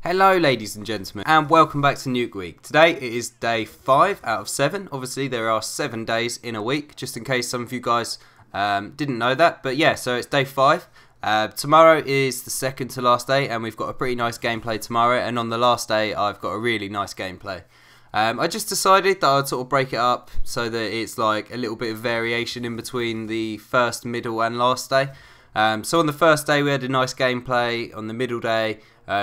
Hello ladies and gentlemen, and welcome back to Nuke Week. Today it is day 5 out of 7. Obviously there are 7 days in a week, just in case some of you guys didn't know that. But yeah, so it's day 5. Tomorrow is the second to last day, and we've got a pretty nice gameplay tomorrow. And on the last day I've got a really nice gameplay. I just decided that I'd sort of break it up so that it's like a little bit of variation in between the first, middle and last day. So on the first day we had a nice gameplay. On the middle day,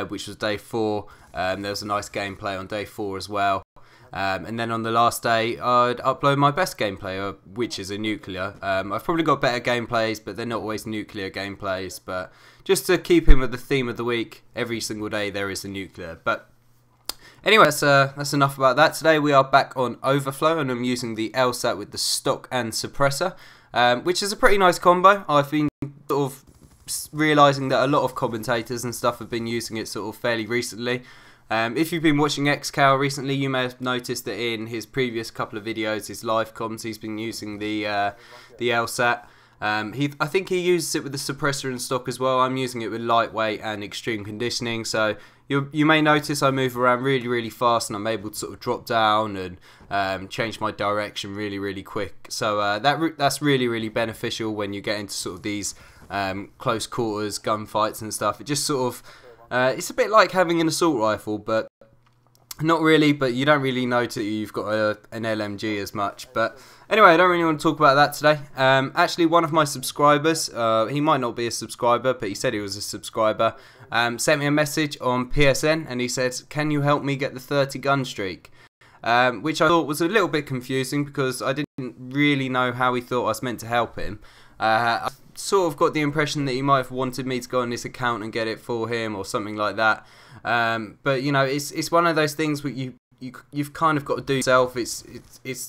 which was day 4, there was a nice gameplay on day 4 as well. And then on the last day I'd upload my best gameplay, which is a nuclear. I've probably got better gameplays, but they're not always nuclear gameplays. But just to keep in with the theme of the week, every single day there is a nuclear. But anyway, that's enough about that. Today we are back on Overflow, and I'm using the LSAT with the stock and suppressor, which is a pretty nice combo. I've been sort of realising that a lot of commentators and stuff have been using it sort of fairly recently. If you've been watching XCal recently, you may have noticed that in his previous couple of videos, his live comms, he's been using the LSAT. I think he uses it with the suppressor and stock as well. I'm using it with lightweight and extreme conditioning, so you may notice I move around really fast, and I'm able to sort of drop down and change my direction really quick. So that's really beneficial when you get into sort of these close quarters gunfights and stuff. It just sort of it's a bit like having an assault rifle, but not really. But you don't really notice that you've got an LMG as much. But anyway, I don't really want to talk about that today. Actually, one of my subscribers, he might not be a subscriber, but he said he was a subscriber, sent me a message on PSN, and he said, "Can you help me get the 30 gun streak?" Which I thought was a little bit confusing, because I didn't really know how he thought I was meant to help him. I sort of got the impression that he might have wanted me to go on this account and get it for him or something like that. But you know, it's one of those things where you've kind of got to do yourself.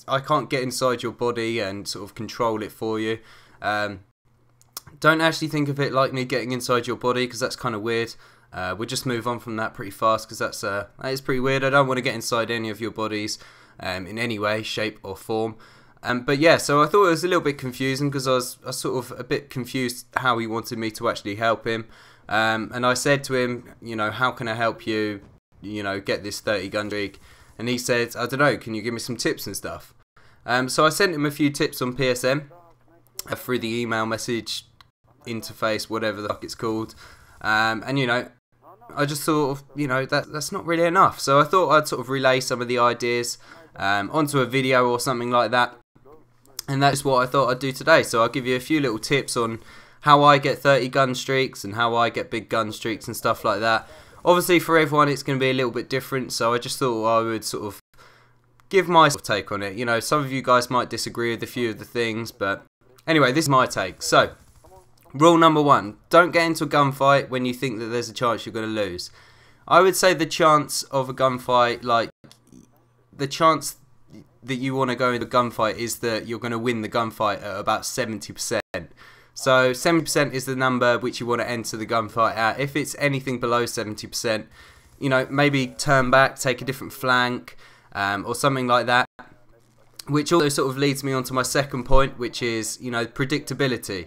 I can't get inside your body and sort of control it for you. Don't actually think of it like me getting inside your body, because that's kind of weird. We'll just move on from that pretty fast, because that is pretty weird. I don't want to get inside any of your bodies in any way, shape or form. But yeah, so I thought it was a little bit confusing, because I was sort of a bit confused how he wanted me to actually help him. And I said to him, you know, how can I help you, you know, get this 30 gun streak? And he said, I don't know, can you give me some tips and stuff? So I sent him a few tips on PSN through the email message interface, whatever the fuck it's called. And you know, I just thought, you know, that's not really enough. So I thought I'd sort of relay some of the ideas onto a video or something like that. And that's what I thought I'd do today. So I'll give you a few little tips on how I get 30 gun streaks and how I get big gun streaks and stuff like that. Obviously for everyone it's going to be a little bit different, so I just thought I would sort of give my take on it. You know, some of you guys might disagree with a few of the things, but anyway, this is my take. So, rule number 1, don't get into a gunfight when you think that there's a chance you're going to lose. I would say the chance of a gunfight, like the chance that you want to go into a gunfight, is that you're going to win the gunfight at about 70%. So 70% is the number which you want to enter the gunfight at. If it's anything below 70%, you know, maybe turn back, take a different flank, or something like that. Which also sort of leads me on to my second point, which is, you know, predictability.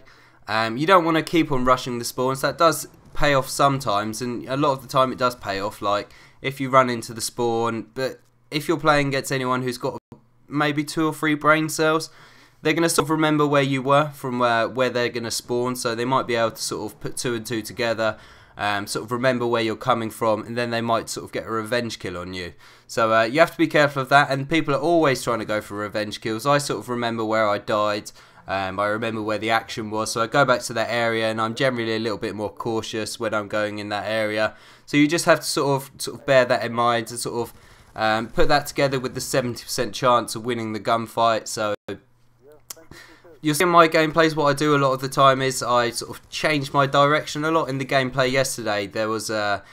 You don't want to keep on rushing the spawns. That does pay off sometimes, and a lot of the time it does pay off, like if you run into the spawn. But if you're playing against anyone who's got maybe 2 or 3 brain cells, they're going to sort of remember where you were from where they're going to spawn, so they might be able to sort of put 2 and 2 together, sort of remember where you're coming from, and then they might sort of get a revenge kill on you. So you have to be careful of that, and people are always trying to go for revenge kills. I sort of remember where I died, I remember where the action was, so I go back to that area, and I'm generally a little bit more cautious when I'm going in that area. So you just have to sort of bear that in mind, and sort of put that together with the 70% chance of winning the gunfight. So you'll see in my gameplays, what I do a lot of the time is I sort of change my direction a lot. In the gameplay yesterday, there was the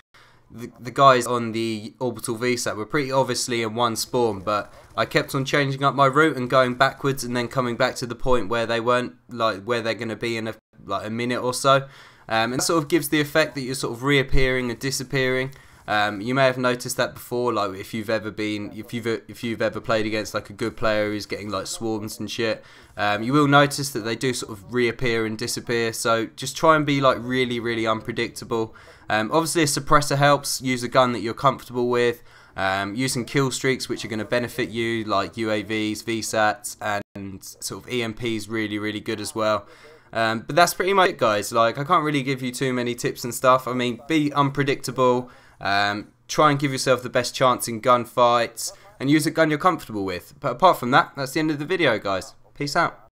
guys on the orbital VSAT were pretty obviously in one spawn, but I kept on changing up my route and going backwards, and then coming back to the point where they weren't, like where they're going to be in a minute or so. And it sort of gives the effect that you're sort of reappearing and disappearing. You may have noticed that before, like if you've ever played against like a good player who's getting like swarms and shit, you will notice that they do sort of reappear and disappear. So just try and be like really unpredictable. Obviously a suppressor helps. Use a gun that you're comfortable with. Using kill streaks, which are going to benefit you, like UAVs, VSATs, and sort of EMPs, really good as well. But that's pretty much it, guys. Like, I can't really give you too many tips and stuff. I mean, be unpredictable. Try and give yourself the best chance in gunfights, and use a gun you're comfortable with. But apart from that, that's the end of the video, guys. Peace out.